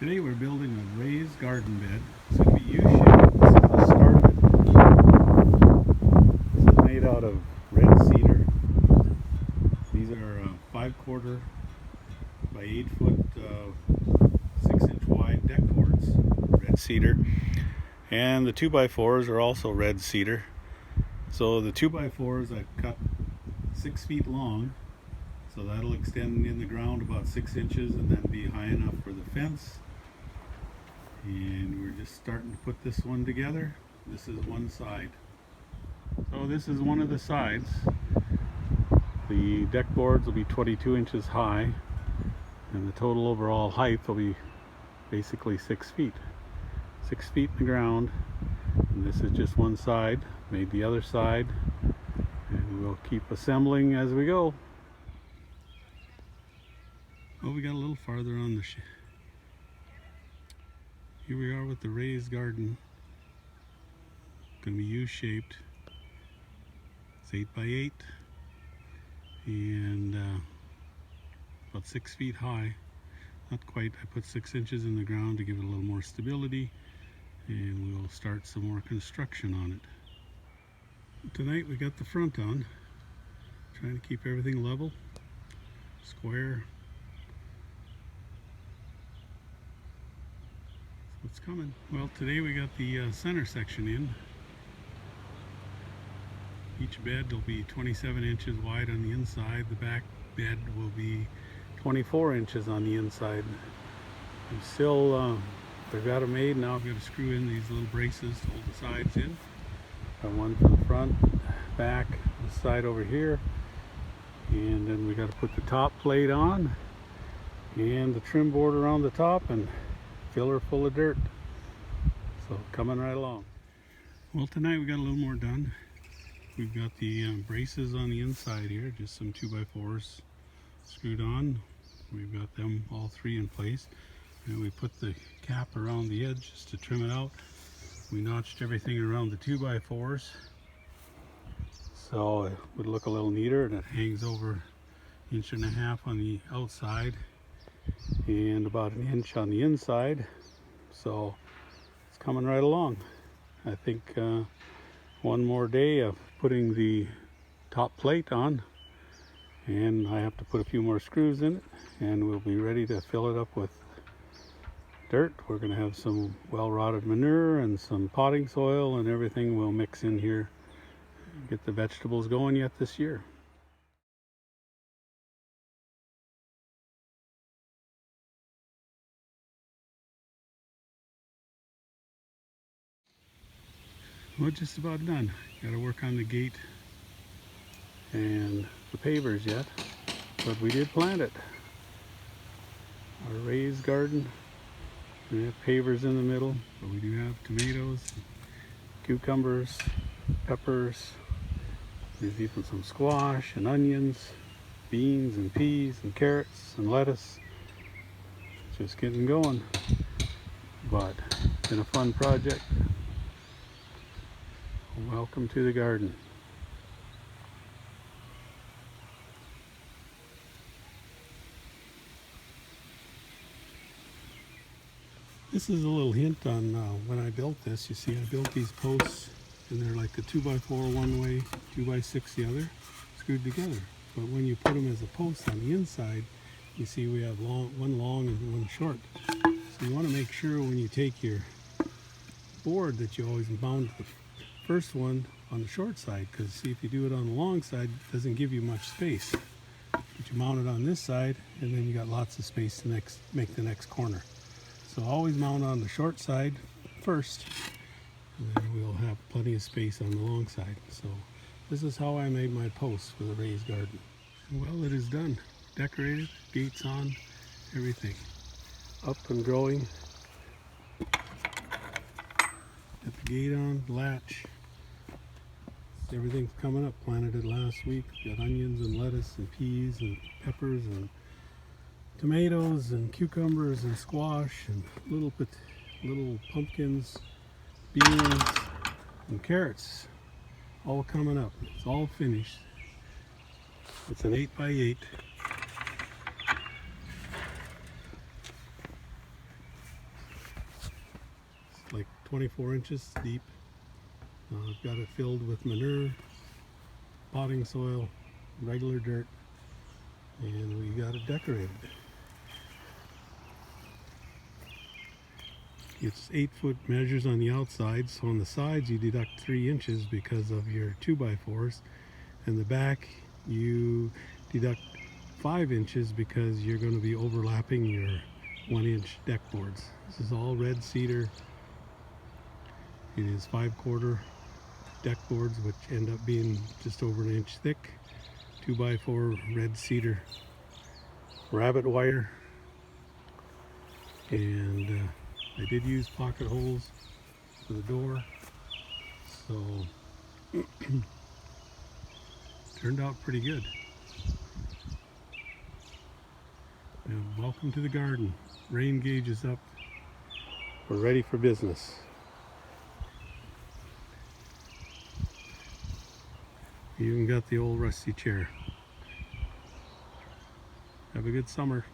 Today we're building a raised garden bed. It's going to be U-shaped. This is the start of it. This is made out of red cedar. These are 5/4 by 8 foot, 6-inch wide deck boards, red cedar. And the 2x4s are also red cedar. So the 2x4s I cut 6 feet long. So that'll extend in the ground about 6 inches and then be high enough for the fence. And we're just starting to put this one together. This is one side. So this is one of the sides. The deck boards will be 22 inches high, and the total overall height will be basically 6 feet. 6 feet in the ground, and this is just one side. Made the other side, and we'll keep assembling as we go. Oh, we got a little farther on the here we are with the raised garden. Going to be U-shaped. It's 8 by 8 and about 6 feet high. Not quite. I put 6 inches in the ground to give it a little more stability, and we'll start some more construction on it. Tonight we got the front on, trying to keep everything level, square. What's coming? Well, today we got the center section in. Each bed will be 27 inches wide on the inside. The back bed will be 24 inches on the inside. I'm still, they've got them made. Now I've got to screw in these little braces to hold the sides in. Got one for the front, back, this side over here. And then we got to put the top plate on and the trim board around the top and filler full of dirt. So coming right along. Well, tonight we got a little more done. We've got the braces on the inside here, just some 2x4s screwed on. We've got them all three in place, and we put the cap around the edge just to trim it out. We notched everything around the 2x4s so it would look a little neater, and it hangs over 1.5 inches on the outside and about 1 inch on the inside. So it's coming right along. I think one more day of putting the top plate on, and I have to put a few more screws in it, and we'll be ready to fill it up with dirt. We're going to have some well-rotted manure and some potting soil, and everything will mix in here and get the vegetables going yet this year. Well, just about done. Got to work on the gate and the pavers yet, but we did plant it. Our raised garden. We have pavers in the middle, but we do have tomatoes, cucumbers, peppers. There's even some squash and onions, beans and peas and carrots and lettuce. Just getting going, but it's been a fun project. Welcome to the garden. This is a little hint on when I built this. You see, I built these posts, and they're like a 2x4 one way, 2x6 the other, screwed together. But when you put them as a post on the inside, you see we have one long and one short. So you want to make sure when you take your board that you always mount the first one on the short side, because see, if you do it on the long side, it doesn't give you much space. But you mount it on this side, and then you got lots of space to make the next corner. So always mount on the short side first, and then we'll have plenty of space on the long side. So this is how I made my posts for the raised garden. Well, it is done. Decorated, gates on, everything. Up and growing. Got the gate on, latch. Everything's coming up. Planted it last week. Got onions and lettuce and peas and peppers and tomatoes and cucumbers and squash and little pumpkins, beans and carrots. All coming up. It's all finished. It's an 8 by 8. like 24 inches deep. I've got it filled with manure, potting soil, regular dirt, and we got it decorated. It's 8-foot measures on the outside, so on the sides you deduct 3 inches because of your 2x4s, and the back you deduct 5 inches because you're going to be overlapping your 1-inch deck boards. This is all red cedar. It is 5/4 deck boards, which end up being just over 1 inch thick. 2x4 red cedar rabbit wire, and I did use pocket holes for the door, so turned out pretty good. And welcome to the garden. Rain gauge is up. We're ready for business. Even got the old rusty chair. Have a good summer.